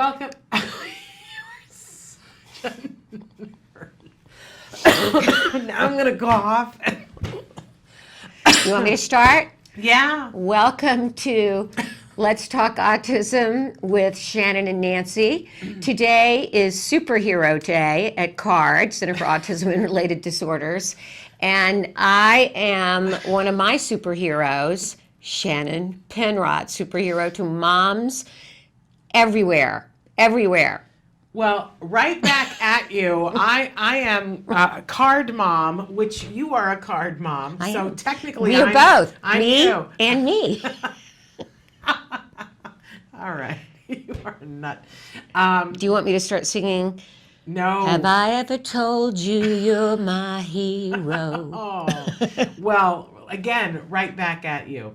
Welcome. Now I'm going to cough. You want me to start? Yeah. Welcome to Let's Talk Autism with Shannon and Nancy. Today is Superhero Day at CARD, Center for Autism and Related Disorders. And I am one of my superheroes, Shannon Penrod, superhero to moms everywhere. Well, right back at you. I am a card mom, which you are a card mom. So technically, we are both. I'm me you. and me. All right. You are a nut. Do you want me to start singing? No. Have I ever told you you're my hero? Oh, well, again, right back at you.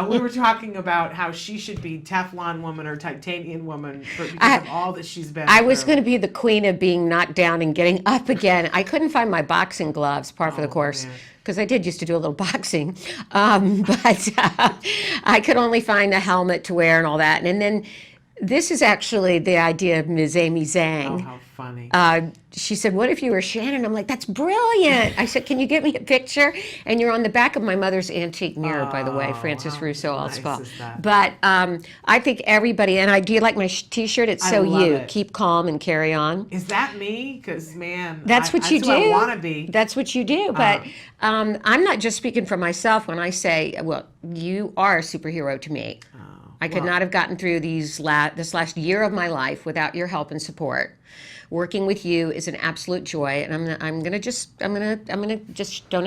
We were talking about how she should be Teflon woman or titanium woman because of all that she's been I was through. going to be the queen of being knocked down and getting up again. I couldn't find my boxing gloves, par for the course, because I did used to do a little boxing. But I could only find a helmet to wear and all that. And then this is actually the idea of Ms. Amy Zhang. Oh, how funny. She said, what if you were Shannon? I'm like, that's brilliant. I said, can you get me a picture? And you're on the back of my mother's antique mirror, by the way, Francis Russo Allspaw. Nice but I think everybody, and do you like my t-shirt? It's so you. It. Keep calm and carry on. Is that me? Because, man, that's what you do. I want to be. That's what you do. But I'm not just speaking for myself when I say, well, you are a superhero to me. I could not have gotten through this last year of my life without your help and support. Working with you is an absolute joy, and I'm gonna just don't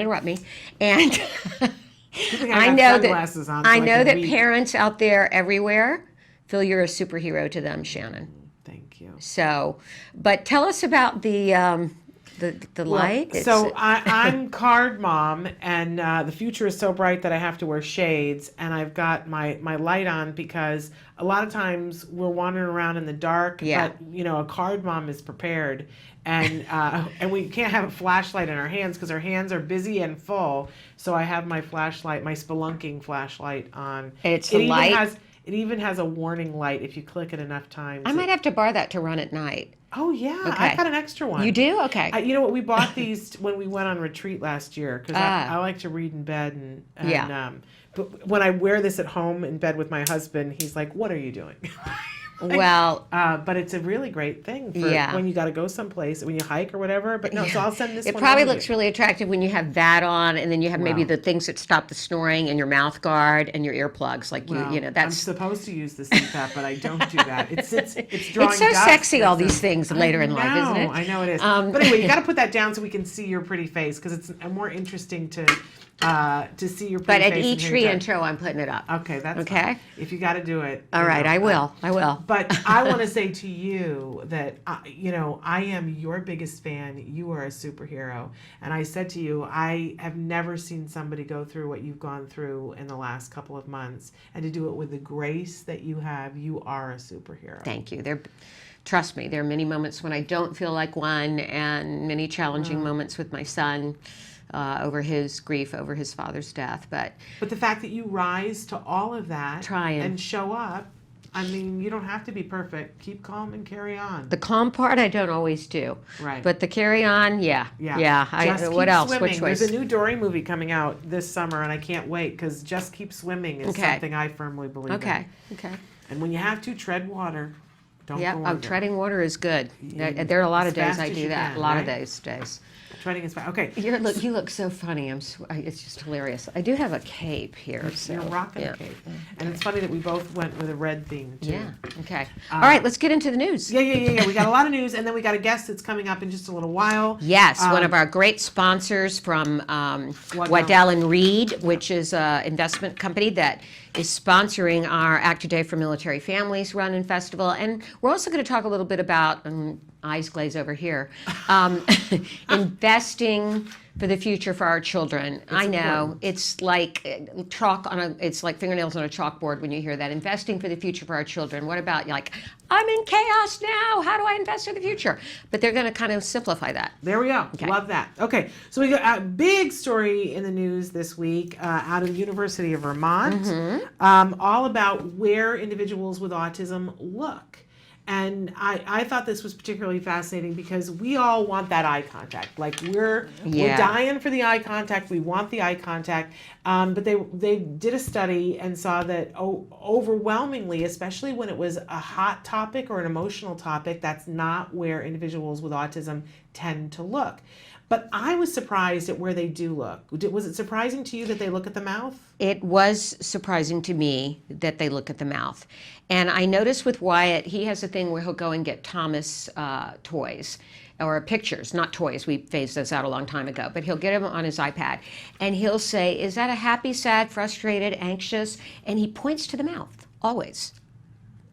interrupt me. And I know that parents out there everywhere feel you're a superhero to them, Shannon. Thank you. So, but tell us about the light. So I'm card mom, and the future is so bright that I have to wear shades, and I've got my light on because a lot of times we're wandering around in the dark. Yeah. But a card mom is prepared, and we can't have a flashlight in our hands because our hands are busy and full. So I have my flashlight, my spelunking flashlight on. It's a light. It even has a warning light if you click it enough times. I might have to borrow that to run at night. Oh, yeah. Okay. I've got an extra one. You do? Okay. You know what? We bought these when we went on retreat last year because I like to read in bed. But when I wear this at home in bed with my husband, he's like, what are you doing? But it's a really great thing for when you got to go someplace, when you hike or whatever. But no, so I'll send this one. It probably looks really attractive when you have that on, and then you have maybe the things that stop the snoring and your mouth guard and your earplugs. Like that's. I'm supposed to use the CPAP, but I don't do that. It's drawing. It's so dust. sexy, all these things later in life, isn't it? I know it is. But anyway, you got to put that down so we can see your pretty face because it's more interesting to see your pretty face. But at each re-intro, I'm putting it up. Okay, that's okay. Fine. If you got to do it. All right, I will. But I want to say to you that, I am your biggest fan. You are a superhero. And I said to you, I have never seen somebody go through what you've gone through in the last couple of months. And to do it with the grace that you have, you are a superhero. Thank you. Trust me, there are many moments when I don't feel like one, and many challenging moments with my son. Over his grief, over his father's death. But the fact that you rise to all of that and show up, I mean, you don't have to be perfect. Keep calm and carry on. The calm part I don't always do. Right. But the carry on, yeah. What else? Swimming. What choice? There's a new Dory movie coming out this summer, and I can't wait because Just Keep Swimming is something I firmly believe in. Okay. And when you have to, tread water. Don't go under. Treading water is good. There are a lot of days I do that. A lot of days. Treading is fine. Okay. You look so funny. It's just hilarious. I do have a cape here. You're rocking a cape. And it's funny that we both went with a red theme, too. Yeah. Okay. All right, let's get into the news. Yeah. We got a lot of news, and then we got a guest that's coming up in just a little while. Yes, one of our great sponsors from Waddell & Reed, which is an investment company that is sponsoring our Actor Day for Military Families Run and Festival. And we're also going to talk a little bit about, eyes glaze over here, investing for the future for our children. I know it's like it's like fingernails on a chalkboard when you hear that. Investing for the future for our children. What about I'm in chaos now. How do I invest for the future? But they're going to kind of simplify that. There we go. Okay. Love that. Okay, so we got a big story in the news this week out of the University of Vermont, all about where individuals with autism look. And I thought this was particularly fascinating because we all want that eye contact. Like we're dying for the eye contact. We want the eye contact. But they did a study and saw that overwhelmingly, especially when it was a hot topic or an emotional topic, that's not where individuals with autism tend to look. But I was surprised at where they do look. Was it surprising to you that they look at the mouth? It was surprising to me that they look at the mouth. And I noticed with Wyatt, he has a thing where he'll go and get Thomas toys or pictures, not toys. We phased those out a long time ago. But he'll get them on his iPad. And he'll say, is that a happy, sad, frustrated, anxious? And he points to the mouth, always.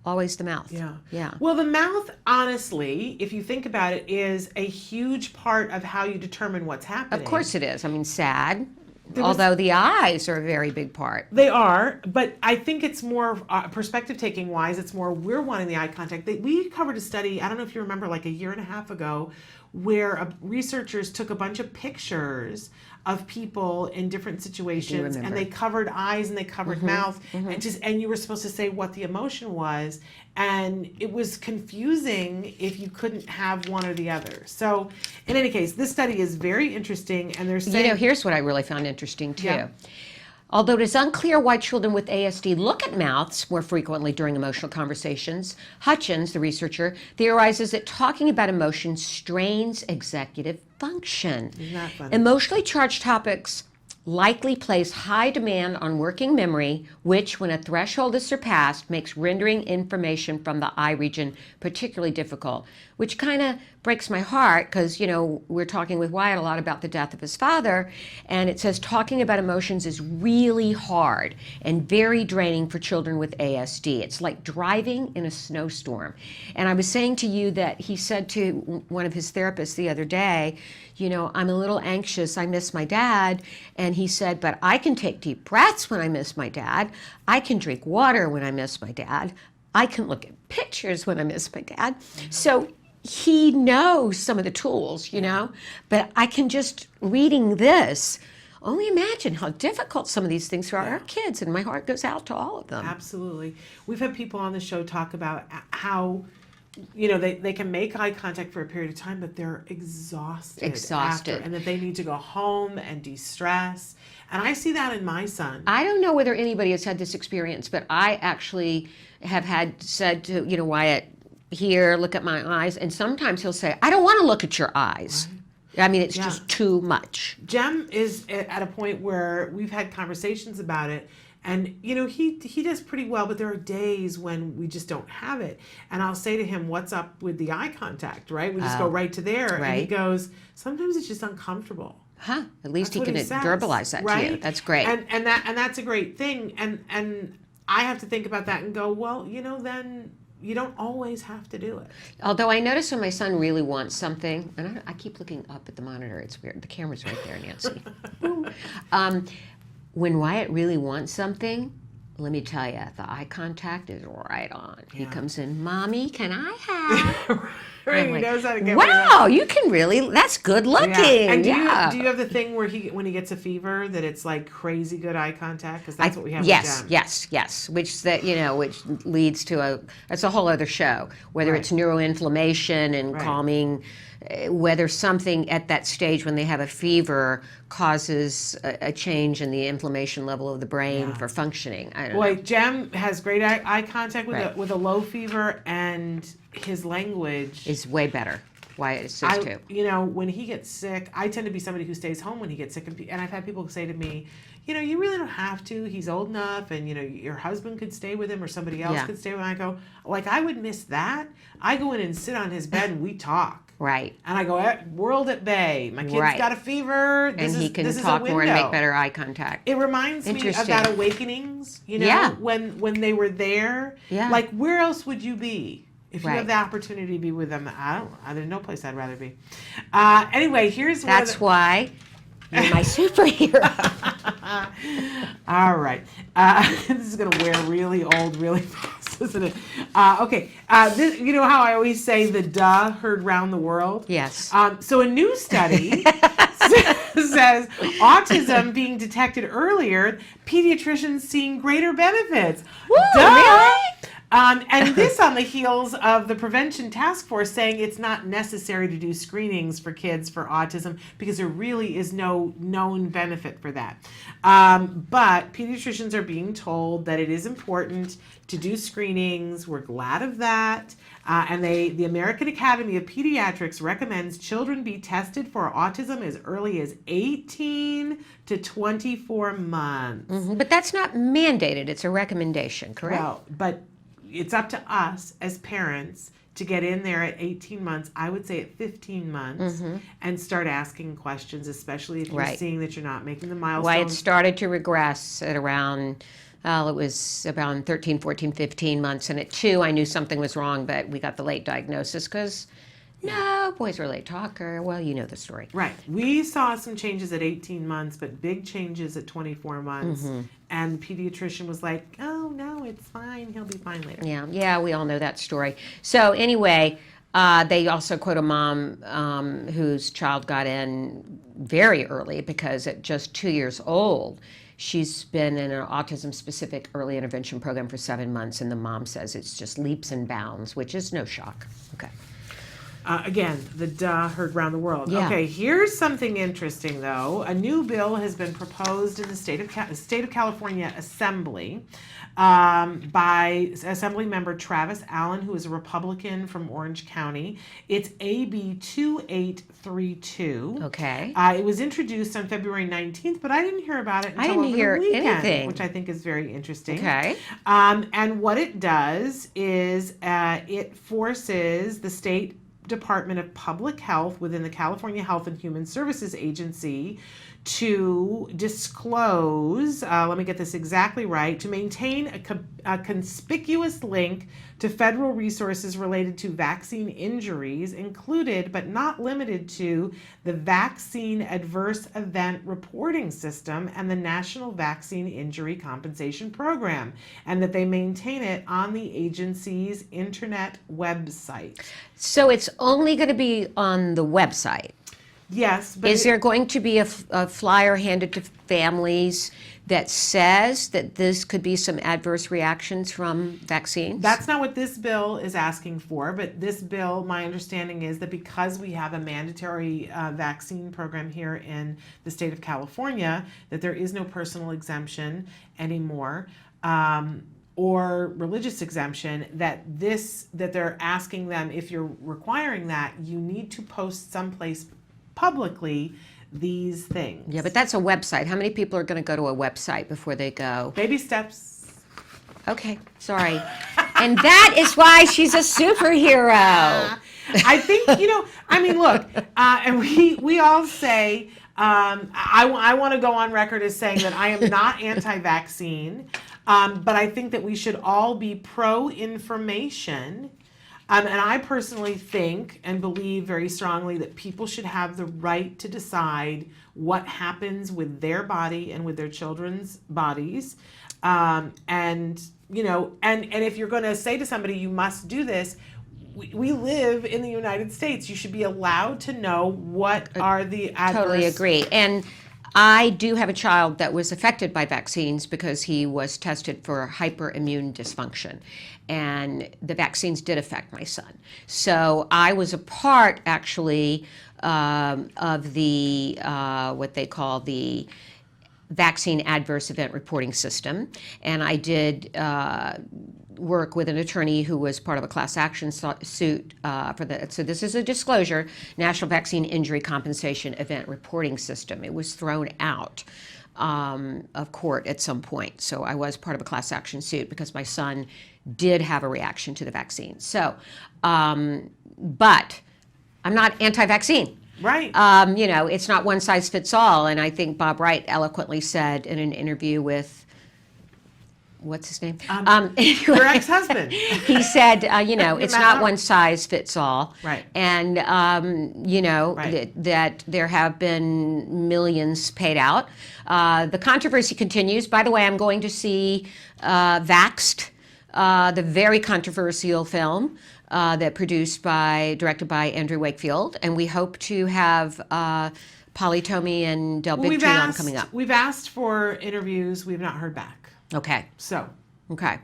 Always the mouth. Yeah. Well, the mouth, honestly, if you think about it, is a huge part of how you determine what's happening. Of course it is. I mean, sad. Although the eyes are a very big part. They are, but I think it's more perspective taking wise. It's more we're wanting the eye contact. We covered a study, I don't know if you remember, like a year and a half ago, where researchers took a bunch of pictures of people in different situations, and they covered eyes and they covered mouth, and you were supposed to say what the emotion was, and it was confusing if you couldn't have one or the other. So, in any case, this study is very interesting, and they're saying, here's what I really found interesting too. Yeah. Although it is unclear why children with ASD look at mouths more frequently during emotional conversations, Hutchins, the researcher, theorizes that talking about emotions strains executive function. Isn't that funny? Emotionally charged topics likely place high demand on working memory, which, when a threshold is surpassed, makes rendering information from the eye region particularly difficult, which kind of breaks my heart because, we're talking with Wyatt a lot about the death of his father, and it says talking about emotions is really hard and very draining for children with ASD. It's like driving in a snowstorm. And I was saying to you that he said to one of his therapists the other day, I'm a little anxious, I miss my dad. And he said, but I can take deep breaths when I miss my dad. I can drink water when I miss my dad. I can look at pictures when I miss my dad. So he knows some of the tools, but I can just, reading this, only imagine how difficult some of these things are for our kids, and my heart goes out to all of them. Absolutely. We've had people on the show talk about how they can make eye contact for a period of time, but they're exhausted after, and that they need to go home and de-stress. And I see that in my son. I don't know whether anybody has had this experience, but I actually have said to, Wyatt, here, look at my eyes. And sometimes he'll say, I don't want to look at your eyes. Right. I mean, it's just too much. Jem is at a point where we've had conversations about it. And, he does pretty well, but there are days when we just don't have it. And I'll say to him, what's up with the eye contact, right? We just go right to there. Right. And he goes, sometimes it's just uncomfortable. Huh. At least he can verbalize that to you. That's great. And that's a great thing. And I have to think about that and go, well, then you don't always have to do it. Although I notice when my son really wants something, and I keep looking up at the monitor. It's weird. The camera's right there, Nancy. When Wyatt really wants something, let me tell you, the eye contact is right on. He comes in, Mommy, can I have? Right, he knows how to get wow, you can really, that's good looking. Yeah. And do you have the thing where when he gets a fever that it's like crazy good eye contact? Because that's what we have with Jem. Yes. Which leads to that's a whole other show. Whether it's neuroinflammation and calming, whether something at that stage when they have a fever causes a change in the inflammation level of the brain for functioning. I don't know. Jem has great eye contact with a low fever, and his language is way better. Wyatt says too. When he gets sick, I tend to be somebody who stays home when he gets sick, and I've had people say to me, you really don't have to. He's old enough, and your husband could stay with him, or somebody else could stay with him. I go, I would miss that. I go in and sit on his bed and we talk. Right. And I go, world at bay. My kid's got a fever. He can talk more and make better eye contact. It reminds me of that Awakenings, when they were there. Yeah. Like, where else would you be if you have the opportunity to be with them? There's no place I'd rather be. Anyway, here's why you're my superhero. All right. This is going to wear really old really fast, isn't it? Okay. You know how I always say the duh heard round the world? Yes. So a new study says autism being detected earlier, pediatricians seeing greater benefits. Woo, really? And this on the heels of the Prevention Task Force saying it's not necessary to do screenings for kids for autism because there really is no known benefit for that. But pediatricians are being told that it is important to do screenings. We're glad of that. And the American Academy of Pediatrics recommends children be tested for autism as early as 18 to 24 months. Mm-hmm. But that's not mandated. It's a recommendation, correct? Well, but it's up to us as parents to get in there at 18 months, I would say at 15 months, and start asking questions, especially if you're seeing that you're not making the milestones. Why it started to regress at around, it was around 13, 14, 15 months. And at 2, I knew something was wrong, but we got the late diagnosis because, no, boys are a late talker. Well, you know the story. Right. We saw some changes at 18 months, but big changes at 24 months. And the pediatrician was like, oh, no, it's fine. He'll be fine later. Yeah, we all know that story. So anyway, they also quote a mom whose child got in very early because at just 2 years old, she's been in an autism-specific early intervention program for 7 months, and the mom says it's just leaps and bounds, which is no shock. Okay. Again, the duh heard round the world. Yeah. Okay, here's something interesting, though. A new bill has been proposed in the State of California Assembly by Assembly Member Travis Allen, who is a Republican from Orange County. It's AB 2832. Okay. It was introduced on February 19th, but I didn't hear about it until over the weekend, anything. which I think is very interesting. Okay. And what it does is it forces the state Department of Public Health within the California Health and Human Services Agency to disclose, let me get this exactly right, to maintain a conspicuous link to federal resources related to vaccine injuries, included but not limited to the Vaccine Adverse Event Reporting System and the National Vaccine Injury Compensation Program, and that they maintain it on the agency's internet website. So it's only going to be on the website. Yes, but is there going to be a flyer handed to families that says that this could be some adverse reactions from vaccines? That's not what this bill is asking for, but this bill, my understanding is that because we have a mandatory vaccine program here in the state of California, that there is no personal exemption anymore. Or religious exemption, that they're asking them, if you're requiring that, you need to post someplace publicly these things. Yeah, but that's a website. How many people are going to go to a website before they go? Baby steps. Okay, sorry. And that is why she's a superhero. I think, look, and we all say, I want to go on record as saying that I am not anti-vaccine, but I think that we should all be pro-information. And I personally think and believe very strongly that people should have the right to decide what happens with their body and with their children's bodies. And if you're going to say to somebody, you must do this, we live in the United States. You should be allowed to know what are the adverse. Totally agree. And I do have a child that was affected by vaccines because he was tested for hyperimmune dysfunction. And the vaccines did affect my son. So I was a part, actually, of the, what they call the vaccine adverse event reporting system. And I did work with an attorney who was part of a class action suit for the, so this is a disclosure, National Vaccine Injury Compensation Event Reporting System. It was thrown out of court at some point. So I was part of a class action suit because my son did have a reaction to the vaccine. So, but I'm not anti-vaccine. Right. It's not one size fits all. And I think Bob Wright eloquently said in an interview with, what's his name? Your ex-husband. He said, it's not one size fits all. Right. And, right. that there have been millions paid out. The controversy continues. By the way, I'm going to see Vaxxed, the very controversial film directed by Andrew Wakefield. And we hope to have Polly Tomey and Del Bigtree on coming up. We've asked for interviews. We've not heard back. Okay. So, okay.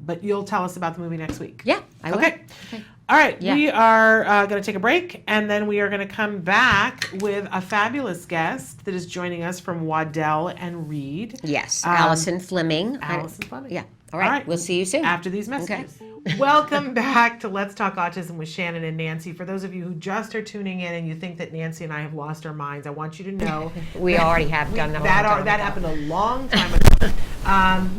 but you'll tell us about the movie next week. Yeah, I will. Okay. All right, we are going to take a break, and then we are going to come back with a fabulous guest that is joining us from Waddell and Reed. Yes, Allison Fleming. Allison Fleming. Yeah. All right. We'll see you soon. After these messages. Okay. Welcome back to Let's Talk Autism with Shannon and Nancy. For those of you who just are tuning in and you think that Nancy and I have lost our minds, I want you to know we already have done that. That happened a long time ago.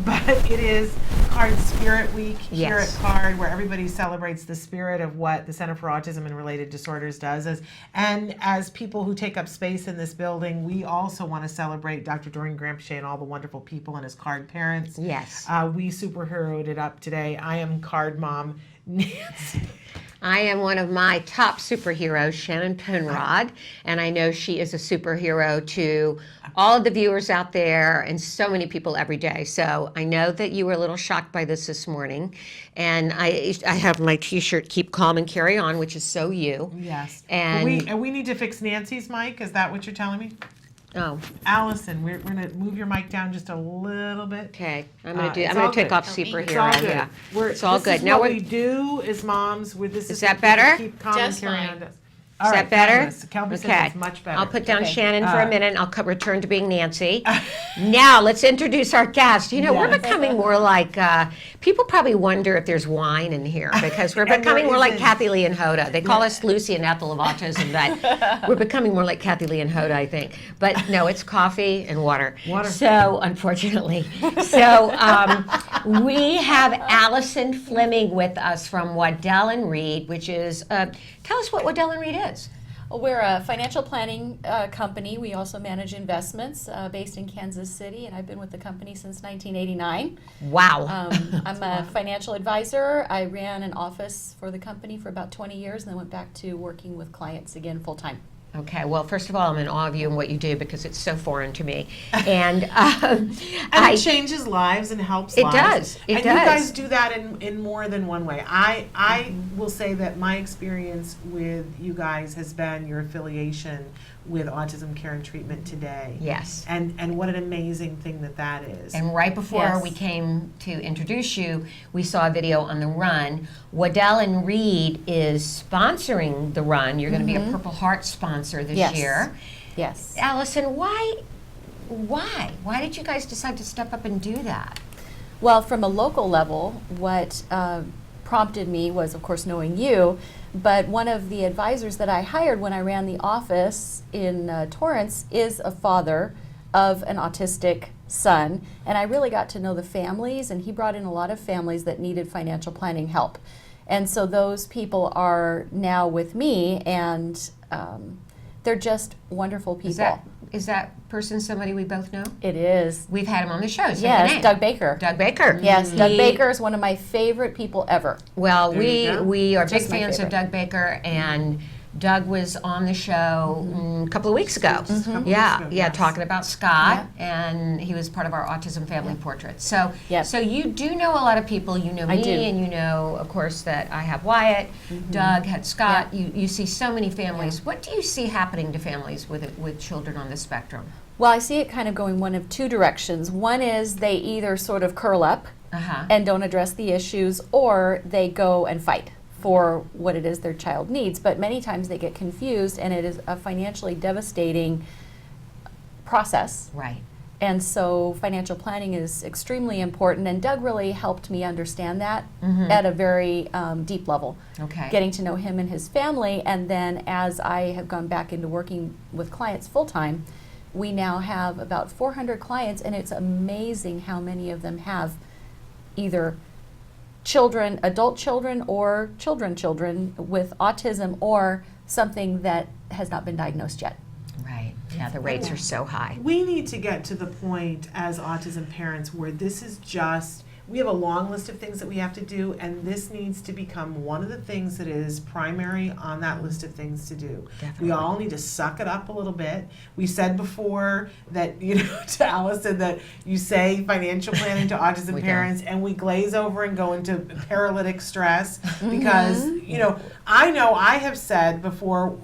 But it is CARD Spirit Week here at CARD, where everybody celebrates the spirit of what the Center for Autism and Related Disorders does. And as people who take up space in this building, we also want to celebrate Dr. Dorian Gramsci and all the wonderful people and his CARD parents. Yes. We superheroed it up today. I am CARD mom Nancy. I am one of my top superheroes, Shannon Penrod, and I know she is a superhero to all of the viewers out there and so many people every day. So I know that you were a little shocked by this morning, and I have my T-shirt, Keep Calm and Carry On, which is so you. Yes. And we need to fix Nancy's mic. Is that what you're telling me? Oh. Allison, we're going to move your mic down just a little bit. Okay, I'm going to take off superhero. It's all good. Yeah, it's all good. Now what we do is moms. Is that better? Keep calm and carry on. Is that better? Kelby says it's much better. I'll put down Shannon for a minute, and I'll return to being Nancy. Now, let's introduce our guest. You know, we're becoming more like, people probably wonder if there's wine in here, because we're becoming more like Kathy Lee and Hoda. They call us Lucy and Ethel of autism, but we're becoming more like Kathy Lee and Hoda, I think. But no, it's coffee and water. So, unfortunately. So, we have Allison Fleming with us from Waddell and Reed, which is, tell us what Waddell and Reed is. Well, we're a financial planning company. We also manage investments based in Kansas City, and I've been with the company since 1989. Wow. I'm a financial advisor. I ran an office for the company for about 20 years and then went back to working with clients again full time. Okay, well, first of all, I'm in awe of you and what you do, because it's so foreign to me. And it changes lives and helps lives. It does. You guys do that in more than one way. I will say that my experience with you guys has been your affiliation with Autism Care and Treatment Today. Yes. And what an amazing thing that is. And right before we came to introduce you, we saw a video on the run. Waddell and Reed is sponsoring the run. You're going to be a Purple Heart sponsor this year. Yes. Allison, why did you guys decide to step up and do that? Well, from a local level, what prompted me was, of course, knowing you. But one of the advisors that I hired when I ran the office in Torrance is a father of an autistic son. And I really got to know the families, and he brought in a lot of families that needed financial planning help. And so those people are now with me, and they're just wonderful people. Is that person somebody we both know? It is. We've had him on the show. Yes, Doug Baker. Doug Baker. Yes, Doug Baker is one of my favorite people ever. Well, we are big fans of Doug Baker, and Doug was on the show a couple of weeks ago. Talking about Scott, and he was part of our Autism Family Portrait. So, so you do know a lot of people. You know me, and you know, of course, that I have Wyatt. Doug had Scott. You see so many families. What do you see happening to families with children on the spectrum? Well, I see it kind of going one of two directions. One is they either sort of curl up and don't address the issues, or they go and fight for what it is their child needs. But many times they get confused, and it is a financially devastating process. Right. And so financial planning is extremely important, and Doug really helped me understand that at a very deep level. Okay. Getting to know him and his family, and then as I have gone back into working with clients full-time, we now have about 400 clients, and it's amazing how many of them have either children, adult children, or children with autism or something that has not been diagnosed yet. Right. Yeah, the rates are so high. We need to get to the point as autism parents where this is just, we have a long list of things that we have to do, and this needs to become one of the things that is primary on that list of things to do. Definitely. We all need to suck it up a little bit. We said before that, to Allison, that you say financial planning to autism parents, and we glaze over and go into paralytic stress because, I know I have said before,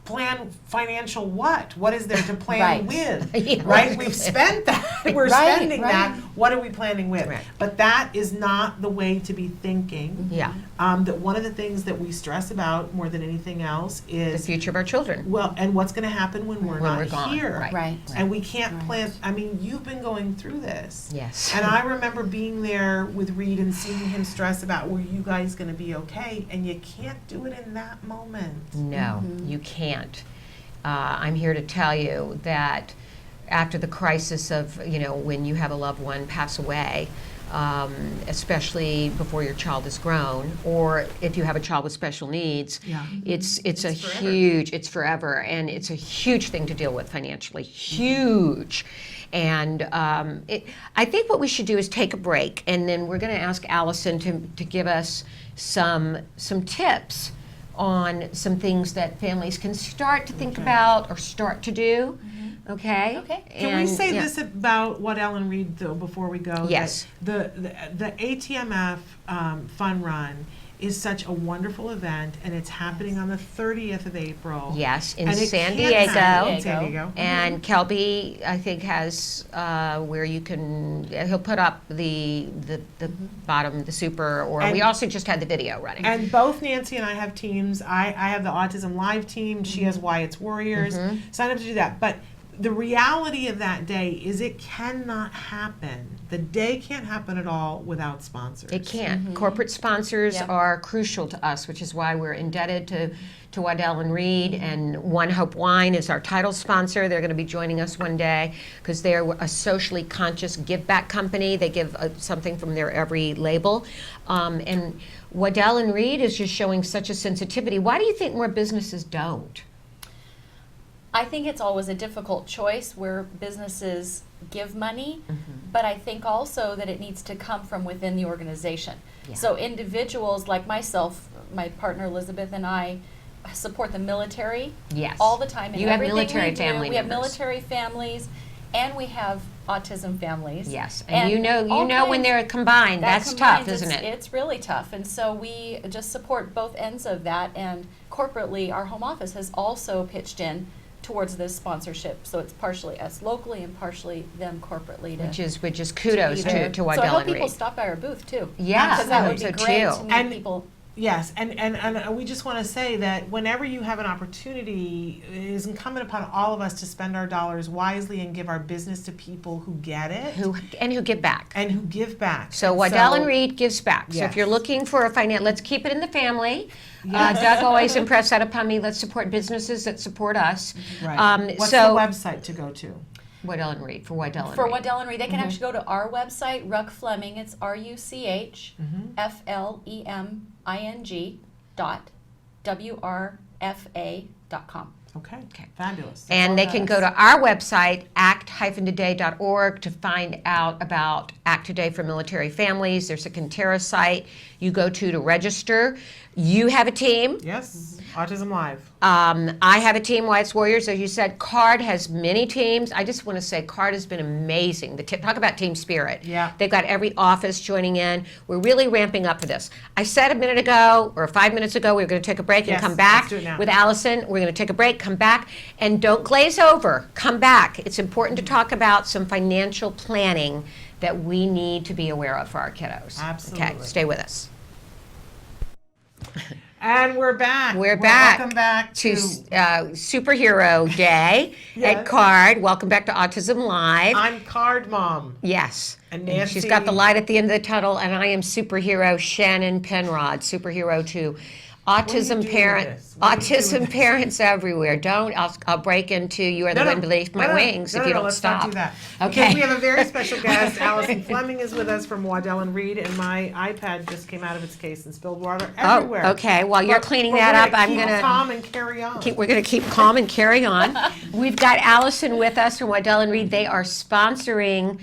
plan financial what? What is there to plan Right. with? Yeah, right? We've spent that. We're Right, spending right. that. What are we planning with? Right. But that is not the way to be thinking. Yeah. That one of the things that we stress about more than anything else The is, future of our children. well, and what's going to happen when we're When not we're gone. here. Right. Right. And we can't Right. plan. I mean, you've been going through this. Yes. And I remember being there with Reed and seeing him stress about, were you guys going to be okay? And you can't do it in that moment. No, you can't. I'm here to tell you that after the crisis of, when you have a loved one pass away, especially before your child is grown, or if you have a child with special needs, Yeah. it's a forever. huge, it's forever, and it's a huge thing to deal with financially, huge. And I think what we should do is take a break, and then we're going to ask Allison to give us some tips on some things that families can start to think about or start to do. Okay. Okay. Can we say yeah. this about what Ellen Reed, though, before we go? Yes. That the ATMF Fun Run is such a wonderful event, and it's happening on the 30th of April. Yes, in And it San can't happen Diego. in San Diego. And Kelby, I think, has where you can. He'll put up the bottom, the super, or we And- also just had the video running. And both Nancy and I have teams. I have the autism-live team. She has Wyatt's Warriors. Sign up to do that. But the reality of that day is it cannot happen. The day can't happen at all without sponsors. It can't. Corporate sponsors Yep. are crucial to us, which is why we're indebted to Waddell and Reed, and One Hope Wine is our title sponsor. They're going to be joining us one day because they're a socially conscious give back company. They give something from their every label. And Waddell and Reed is just showing such a sensitivity. Why do you think more businesses don't? I think it's always a difficult choice where businesses give money, but I think also that it needs to come from within the organization. Yeah. So individuals like myself, my partner Elizabeth, and I support the military Yes. all the time. In You have everything military we do. family We have members. military families, and we have autism families. Yes, and you know all when kinds- they're combined, that that's combines, tough, isn't it? It's really tough, and so we just support both ends of that. And corporately, our home office has also pitched in towards this sponsorship, so it's partially us locally and partially them corporately. Which is kudos either. to So I Waddell hope and people Reed. stop by our booth too. Yeah, because that I would be hope so great too. to meet And- people. Yes, and we just want to say that whenever you have an opportunity, it is incumbent upon all of us to spend our dollars wisely and give our business to people who get it Who give back. and who give back. So Waddell and Reed gives back. So Yes. if you're looking for a let's keep it in the family. Yes. Doug always impressed that upon me. Let's support businesses that support us. Right. What's so the website to go to? Waddell and Reed for Waddell and For Reed. Waddell and Reed, they can actually go to our website, Ruck Fleming. It's RUCHFLEMING.WRFA.com. Okay. Fabulous. That's all And they it can does. go to our website, act-today.org, to find out about Act Today for Military Families. There's a Conterra site you go to register. You have a team. Yes. Autism Live. I have a team, Wyatt's Warriors. As you said, CARD has many teams. I just want to say CARD has been amazing. Talk about team spirit. Yeah. They've got every office joining in. We're really ramping up for this. I said a minute ago, or 5 minutes ago, we were going to take a break and Yes, come back let's do it now. with Allison. We're going to take a break, come back, and don't glaze over. Come back. It's important to talk about some financial planning that we need to be aware of for our kiddos. Absolutely. Okay, stay with us. And we're back. We're back. Welcome back to Superhero Day Yes. at CARD. Welcome back to Autism Live. I'm Card Mom. Yes. And she's Nancy- got the light at the end of the tunnel, and I am superhero Shannon Penrod, superhero to autism doing parent, with this? What are you doing autism with this? parents everywhere. I'll break into you are the wind beneath my wings if you don't let's stop. not do that. Okay. Because we have a very special guest. Allison Fleming is with us from Waddell and Reed, and my iPad just came out of its case and spilled water everywhere. Oh, okay. While you're cleaning that up, I'm keep gonna calm and carry on. we're going to keep calm and carry on. We've got Allison with us from Waddell and Reed. They are sponsoring,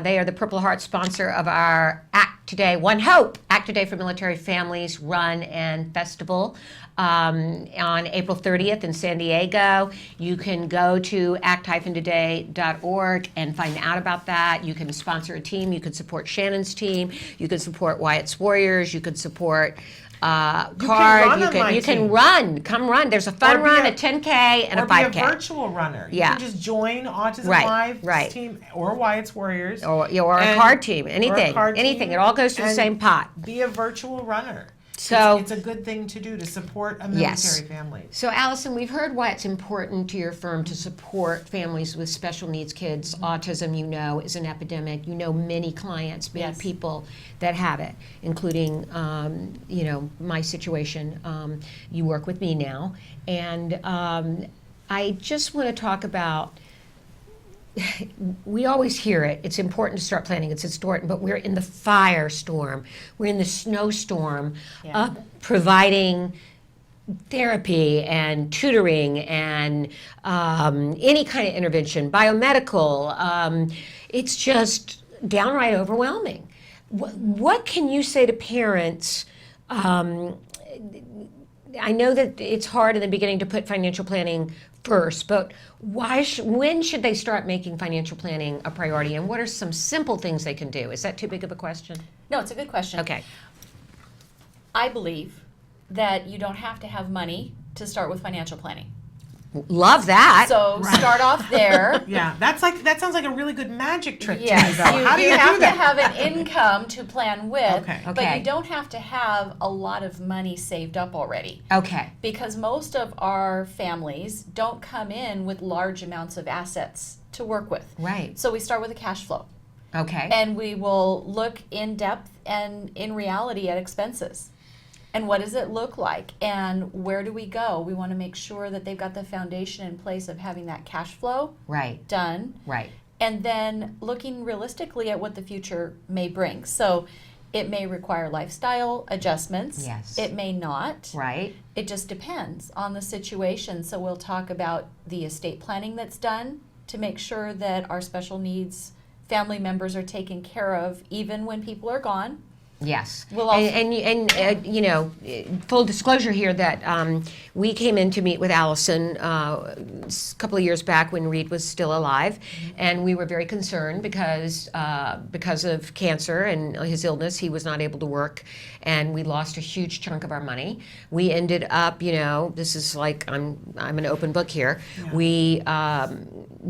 they are the Purple Heart sponsor of our Act Today, One Hope, Act Today for Military Families Run and Festival on April 30th in San Diego. You can go to act-today.org and find out about that. You can sponsor a team. You can support Shannon's team. You can support Wyatt's Warriors. You can support card. run on my You can team. run. Come run. There's a fun run, a 10K, and a 5K. Or be a virtual runner. Yeah. You can just join autism-live team or Wyatt's Warriors. Or a card team. Anything. Anything. It all goes to the same pot. Be a virtual runner. So it's a good thing to do to support a military family. So Allison, we've heard why it's important to your firm to support families with special needs kids. Autism, is an epidemic. Many clients, many people that have it, including, my situation. You work with me now. And I just want to talk about, we always hear it. It's important to start planning. It's important, but we're in the firestorm. We're in the snowstorm of providing therapy and tutoring and any kind of intervention, biomedical. It's just downright overwhelming. What can you say to parents? I know that it's hard in the beginning to put financial planning first, but when should they start making financial planning a priority, and what are some simple things they can do? Is that too big of a question? No, it's a good question. Okay. I believe that you don't have to have money to start with financial planning. Love that. So start off there. Yeah, that sounds like a really good magic trick Yes, to me, though. How do you have do that? to have an income to plan with, Okay. but you don't have to have a lot of money saved up already. Okay. Because most of our families don't come in with large amounts of assets to work with. Right. So we start with a cash flow. Okay. And we will look in depth and in reality at expenses. And what does it look like? And where do we go? We want to make sure that they've got the foundation in place of having that cash flow done. Right. And then looking realistically at what the future may bring. So it may require lifestyle adjustments. Yes. It may not. Right. It just depends on the situation. So we'll talk about the estate planning that's done to make sure that our special needs family members are taken care of even when people are gone. Yes, We'll also full disclosure here that we came in to meet with Allison a couple of years back when Reed was still alive, and we were very concerned because of cancer and his illness, he was not able to work, and we lost a huge chunk of our money. We ended up, this is like I'm an open book here. Yeah. We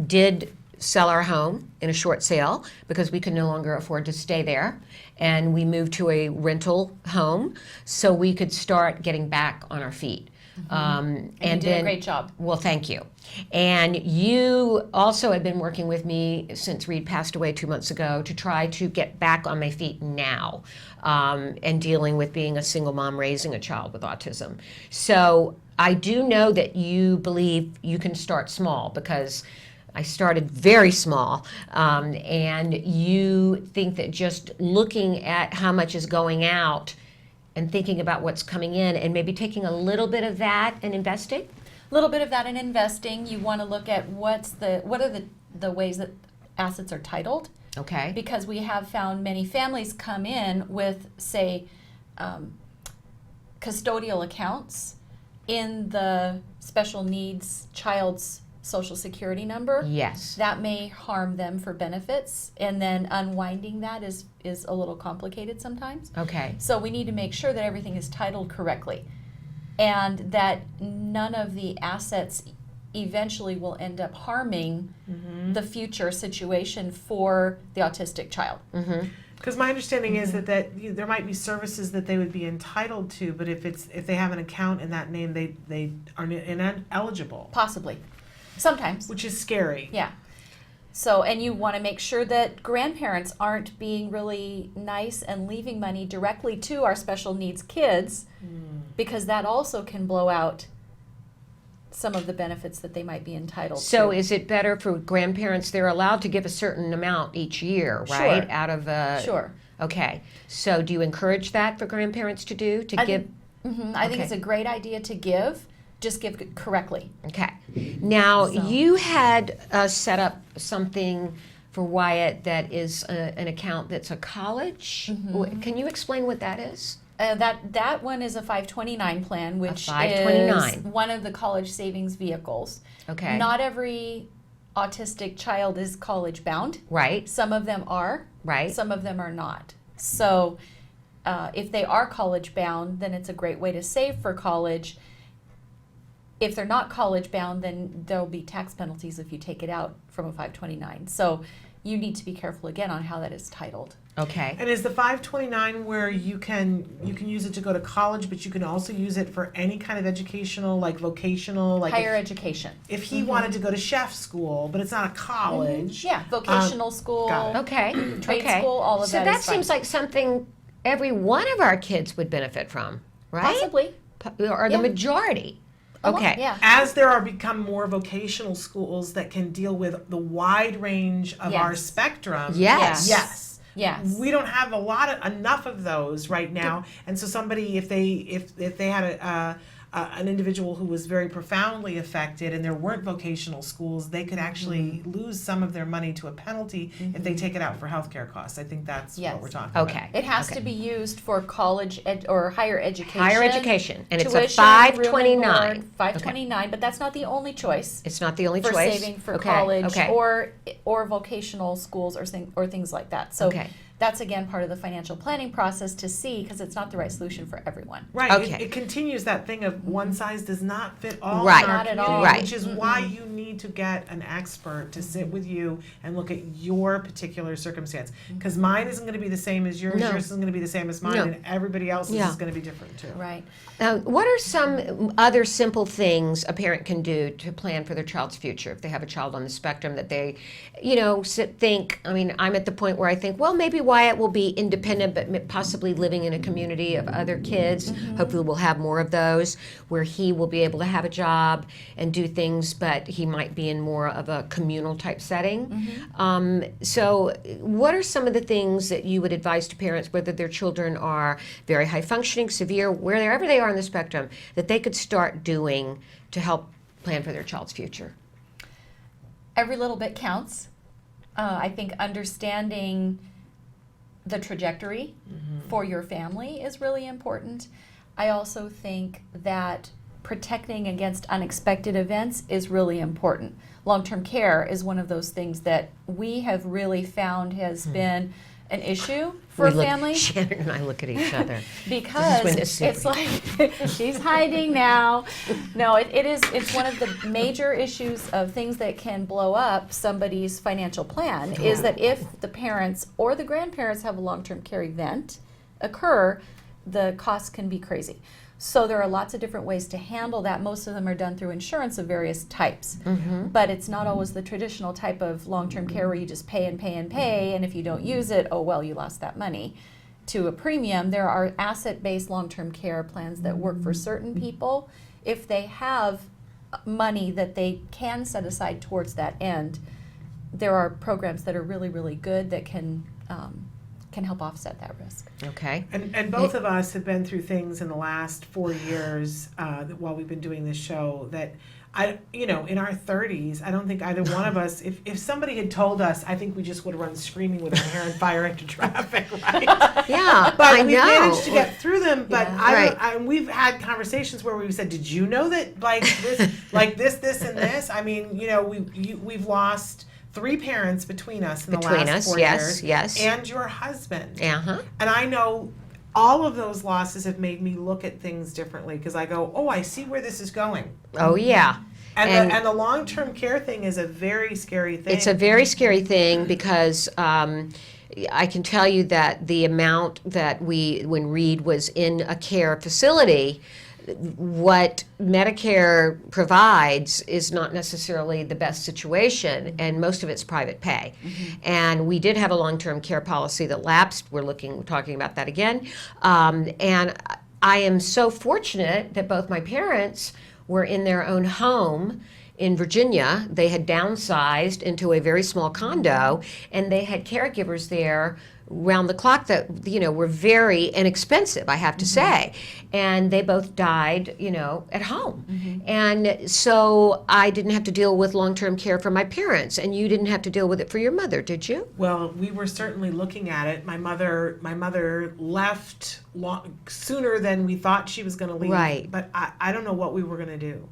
did sell our home in a short sale because we could no longer afford to stay there. And we moved to a rental home so we could start getting back on our feet. And you did a great job. Well, thank you. And you also had been working with me since Reed passed away 2 months ago to try to get back on my feet now and dealing with being a single mom raising a child with autism. So I do know that you believe you can start small because I started very small, and you think that just looking at how much is going out and thinking about what's coming in and maybe taking a little bit of that and investing? A little bit of that in investing. You want to look at what are the ways that assets are titled. Okay. Because we have found many families come in with, say, custodial accounts in the special needs child's Social Security number. Yes. That may harm them for benefits, and then unwinding that is a little complicated sometimes. Okay. So we need to make sure that everything is titled correctly and that none of the assets eventually will end up harming the future situation for the autistic child. Because my understanding is that there might be services that they would be entitled to, but if they have an account in that name, they are ineligible. Possibly. Sometimes. Which is scary. Yeah. So, and you want to make sure that grandparents aren't being really nice and leaving money directly to our special needs kids, because that also can blow out some of the benefits that they might be entitled to. So is it better for grandparents, they're allowed to give a certain amount each year, right? Sure. Out of Sure. Okay. So do you encourage that for grandparents to do? I think it's a great idea to give. Just give correctly. Okay. Now, you had set up something for Wyatt that is an account that's a college. Can you explain what that is? That one is a 529 plan, which is one of the college savings vehicles. Okay. Not every autistic child is college bound. Right. Some of them are. Right. Some of them are not. So if they are college bound, then it's a great way to save for college. If they're not college bound, then there'll be tax penalties if you take it out from a 529. So you need to be careful again on how that is titled. Okay. And is the 529 where you can use it to go to college, but you can also use it for any kind of educational, like vocational, like Higher education. if he wanted to go to chef school, but it's not a college. Yeah, vocational school, got it. Okay. trade Okay. school, all of so that that is fine. seems like something every one of our kids would benefit from, right? Possibly. Or the Yeah. majority. A lot, Okay. yeah. As there are become more vocational schools that can deal with the wide range of our Yes. spectrum. Yes. Yes. Yes. We don't have enough of those right now, and so somebody, if they had an individual who was very profoundly affected, and there weren't vocational schools, they could actually lose some of their money to a penalty if they take it out for healthcare costs. I think that's Yes. what we're talking about. Okay. It has to be used for college or higher education. Higher education, and it's a tuition, room and 529. board, 529, but that's not the only choice It's not the only for choice. saving for Okay, college okay. or vocational schools or things like that. So Okay. that's again part of the financial planning process to see, because it's not the right solution for everyone. Right. Okay. It continues that thing of one size does not fit all Right. in our Not at community, all. Right. which is why you need to get an expert to sit with you and look at your particular circumstance. Because mine isn't going to be the same as yours, No. yours isn't going to be the same as mine, No. and everybody else's Yeah. is going to be different too. Right. What are some other simple things a parent can do to plan for their child's future if they have a child on the spectrum that they, think, I mean, I'm at the point where I think, well, maybe Wyatt will be independent, but possibly living in a community of other kids. Hopefully we'll have more of those where he will be able to have a job and do things, but he might be in more of a communal type setting. So what are some of the things that you would advise to parents, whether their children are very high functioning, severe, wherever they are on the spectrum, that they could start doing to help plan for their child's future? Every little bit counts. I think understanding the trajectory for your family is really important. I also think that protecting against unexpected events is really important. Long-term care is one of those things that we have really found has been an issue for families. Shannon and I look at each other. Because This is when it's like she's hiding now. No, it's one of the major issues of things that can blow up somebody's financial plan is that if the parents or the grandparents have a long-term care event occur, the costs can be crazy. So there are lots of different ways to handle that. Most of them are done through insurance of various types. But it's not always the traditional type of long-term care where you just pay and pay and pay, and if you don't use it, oh well, you lost that money. To a premium, there are asset-based long-term care plans that work for certain people. If they have money that they can set aside towards that end, there are programs that are really, really good that can help offset that risk. Okay. And both of us have been through things in the last 4 years while we've been doing this show that in our 30s, I don't think either one of us, if somebody had told us, I think we just would have run screaming with our hair on fire into traffic, right? Yeah, But I we know. managed to get through them. But Yeah. we've had conversations where we've said, "Did you know that this, and this?" I mean, we've lost 3 parents between us in the last 4 years. Yes. And your husband. Uh-huh. And I know all of those losses have made me look at things differently because I go, oh, I see where this is going. Oh, yeah. And the long-term care thing is a very scary thing. It's a very scary thing because I can tell you that the amount that when Reed was in a care facility, what Medicare provides is not necessarily the best situation, and most of it's private pay. And we did have a long-term care policy that lapsed. We're talking about that again. And I am so fortunate that both my parents were in their own home in Virginia. They had downsized into a very small condo, and they had caregivers there round the clock that were very inexpensive, I have to say, and they both died at home. And so I didn't have to deal with long-term care for my parents, and you didn't have to deal with it for your mother, did you? Well, we were certainly looking at it. My mother left sooner than we thought she was going to leave. Right. But I don't know what we were going to do.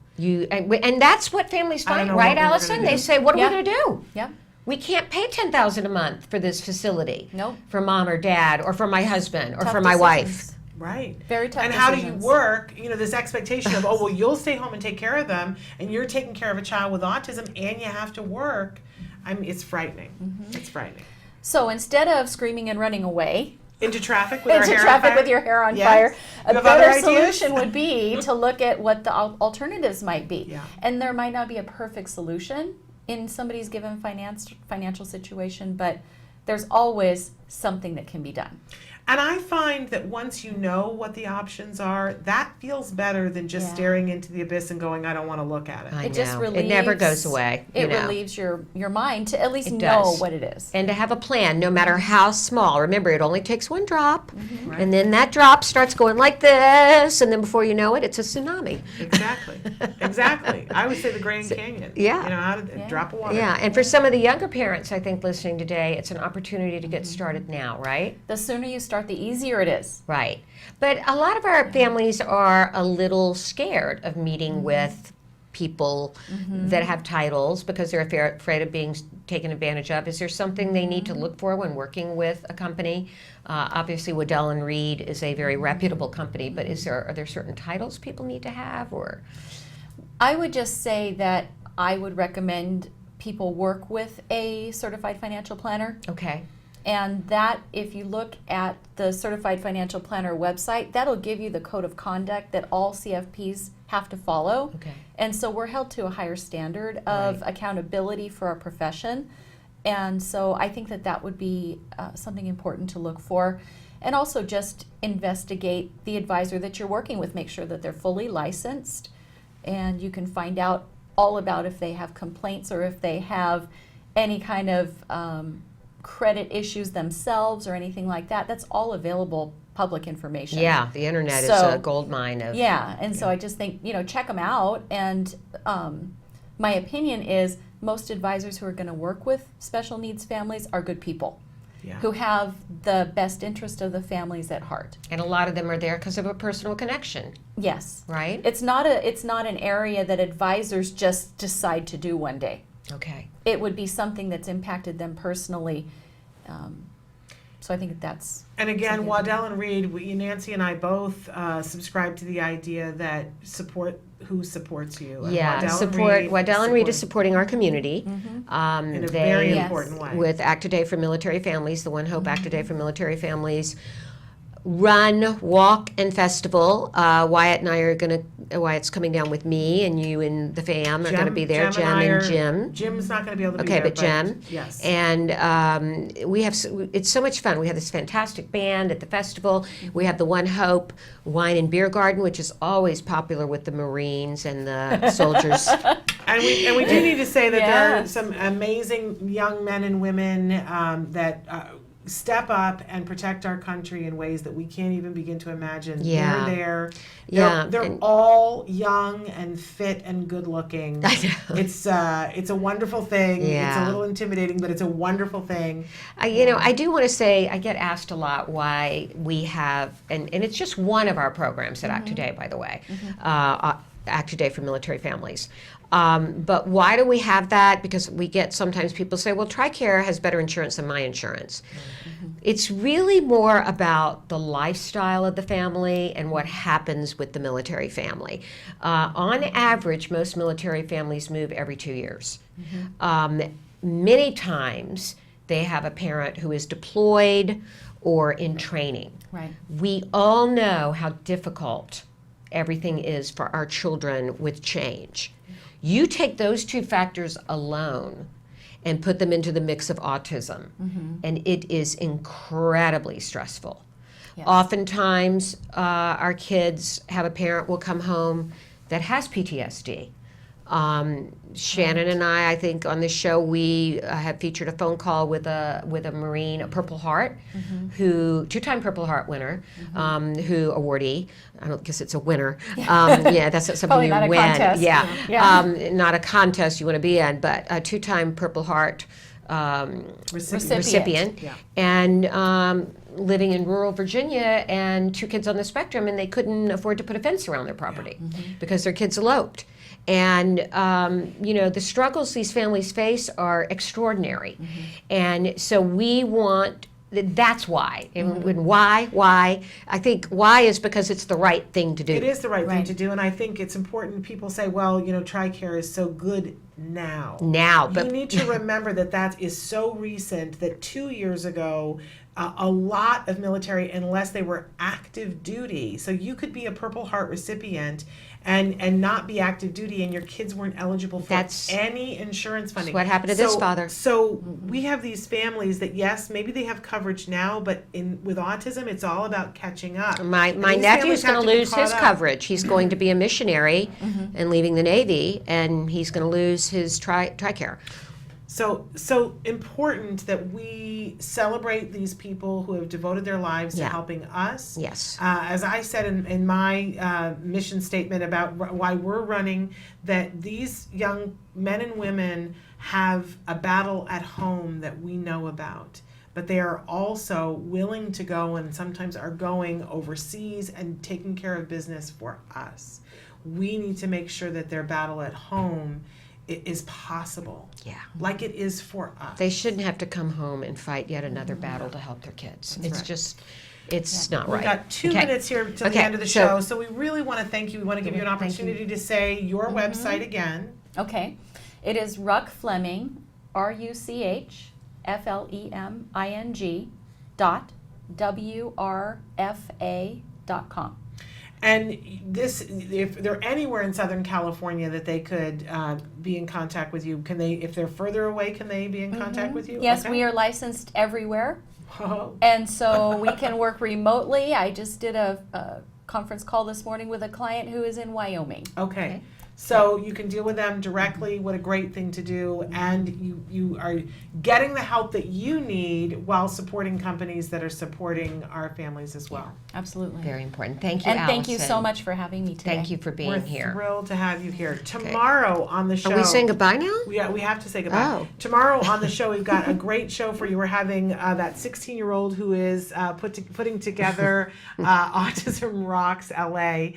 And that's what families I don't find, know right, what we were Allison? gonna They do. say, what are Yeah. we going to do? Yeah. we can't pay $10,000 a month for this facility. Nope. For mom or dad, or for my husband, or Tough for my wife. decisions. Right. Very tough And how do decisions. you work, this expectation of, oh, well, you'll stay home and take care of them, and you're taking care of a child with autism, and you have to work. It's frightening. It's frightening. So instead of screaming and running away, Into traffic with into traffic with your hair on fire, a You have other better ideas? solution would be to look at what the alternatives might be. Yeah. And there might not be a perfect solution in somebody's given financial situation, but there's always something that can be done. And I find that once you know what the options are, that feels better than just Yeah. staring into the abyss and going, I don't want to look at it. I It just know. relieves. It never goes away. It relieves your mind to at least It know does. what it is. And to have a plan, no matter how small. Remember, it only takes one drop, Right. and then that drop starts going like this, and then before you know it, it's a tsunami. Exactly. Exactly. I would say the Grand Canyon. yeah. How to Yeah. drop of water. Yeah, and for some of the younger parents, I think, listening today, it's an opportunity to get started now, right? The sooner you start, the easier it is. Right. But a lot of our families are a little scared of meeting with people that have titles because they're afraid of being taken advantage of. Is there something they need to look for when working with a company? Obviously, Waddell & Reed is a very reputable company, but are there certain titles people need to have? Or I would just say that I would recommend people work with a certified financial planner. okay, And that, if you look at the Certified Financial Planner website, that'll give you the code of conduct that all CFPs have to follow. okay, And so we're held to a higher standard of accountability for our profession. And so I think that would be something important to look for. And also just investigate the advisor that you're working with. Make sure that they're fully licensed. And you can find out all about if they have complaints or if they have any kind of credit issues themselves or anything like that. That's all available public information. yeah, the internet is So- a gold mine of Yeah, and so I just think, check them out. And my opinion is most advisors who are going to work with special needs families are good people Yeah. who have the best interest of the families at heart. and a lot of them are there because of a personal connection, Yes. right? It's not an area that advisors just decide to do one day. Okay. It would be something that's impacted them personally. So I think that's And again, something. Waddell and Reed, Nancy and I both subscribe to the idea that support who supports you. And Waddell and Reed is supporting our community. in a They, very Yes. important way. with Act a Day for Military Families, the One Hope Act a Day for Military Families, run, walk, and festival. Wyatt and I are Wyatt's coming down with me, and you and the fam are going to be there. Jem and Jim. Jim's not going to be able to be Okay, there. but Jem. Yes. And it's so much fun. We have this fantastic band at the festival. We have the One Hope Wine and Beer Garden, which is always popular with the Marines and the soldiers. And we do need to say that there are Yes. some amazing young men and women that step up and protect our country in ways that we can't even begin to imagine. Yeah. They're there. Yeah, They're and- all young and fit and good looking. I know. It's a wonderful thing. It's Yeah. a little intimidating, but it's a wonderful thing. I do want to say, I get asked a lot why we have, and it's just one of our programs at Act Today, by the way, Act Today for Military Families. But why do we have that? Because we get sometimes people say, well, TRICARE has better insurance than my insurance. It's really more about the lifestyle of the family and what happens with the military family. On average, most military families move every 2 years. Many times they have a parent who is deployed or in training. right. We all know how difficult everything is for our children with change. You take those two factors alone and put them into the mix of autism, and it is incredibly stressful. Yes. Oftentimes, our kids have a parent will come home that has PTSD. Shannon and I think on this show we have featured a phone call with a Marine, a Purple Heart, who two-time Purple Heart winner, who awardee. I don't guess it's a winner. Yeah, that's not something Probably you not a win. contest. Yeah, Yeah. not a contest you want to be in, but a two-time Purple Heart recipient, Yeah. and living in rural Virginia, and two kids on the spectrum, and they couldn't afford to put a fence around their property because their kids eloped. And, the struggles these families face are extraordinary. And so we want, that's why. And why? I think why is because it's the right thing to do. It is the right thing to do, and I think it's important. People say, well, TRICARE is so good now. But you need to remember that is so recent that 2 years ago, a lot of military, unless they were active duty, so you could be a Purple Heart recipient and not be active duty, and your kids weren't eligible for any insurance funding. That's what happened to this father. So we have these families that, yes, maybe they have coverage now, but with autism, it's all about catching up. My nephew's going to lose his coverage. He's going to be a missionary and leaving the Navy, and he's going to lose his TRICARE. So important that we celebrate these people who have devoted their lives to helping us. Yes. As I said in my mission statement about why we're running, that these young men and women have a battle at home that we know about. But they are also willing to go, and sometimes are going overseas and taking care of business for us. We need to make sure that their battle at home is possible. Yeah. Like it is for us. They shouldn't have to come home and fight yet another battle to help their kids. It's not right. We've got 2 minutes here till the end of the show, so we really want to thank you. We want to give you an opportunity to say your website again. Okay. It is Ruch Fleming, RUCHFLEMING .WRFA.com. And if they're anywhere in Southern California that they could be in contact with you, can they, if they're further away, can they be in contact with you? Yes, we are licensed everywhere. And so we can work remotely. I just did a conference call this morning with a client who is in Wyoming. Okay. So you can deal with them directly. What a great thing to do. And you are getting the help that you need while supporting companies that are supporting our families as well. Absolutely. Very important. Thank you, And Allison. thank you so much for having me today. Thank you for being here. We're thrilled to have you here. Tomorrow on the show. Are we saying goodbye now? Yeah, we have to say goodbye. Oh. Tomorrow on the show, we've got a great show for you. We're having that 16-year-old who is putting together Autism Rocks LA.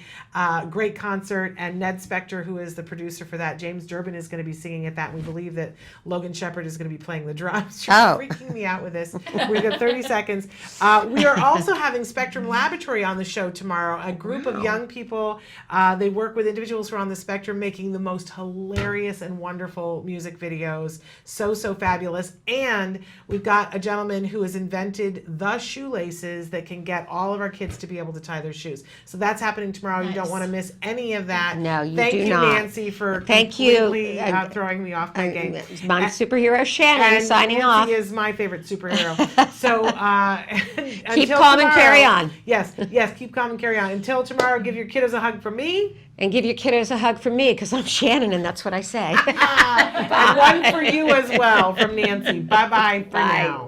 Great concert. And Ned Spector, who is the producer for that. James Durbin is going to be singing at that. We believe that Logan Shepard is going to be playing the drums. She's freaking me out with this. We've got 30 seconds. We are also having Spectrum Laboratory on the show tomorrow. A group of young people. They work with individuals who are on the spectrum, making the most hilarious and wonderful music videos. So fabulous. And we've got a gentleman who has invented the shoelaces that can get all of our kids to be able to tie their shoes. So that's happening tomorrow. Nice. You don't want to miss any of that. No, you Thank do you, not. Nancy, for Thank completely you. throwing me off my game. My superhero Shannon And signing Nancy off. is my favorite superhero. So Keep calm and carry on. Yes, keep calm and carry on. Until tomorrow, give your kiddos a hug from me. And give your kiddos a hug from me, because I'm Shannon, and that's what I say. And one for you as well from Nancy. Bye-bye for now.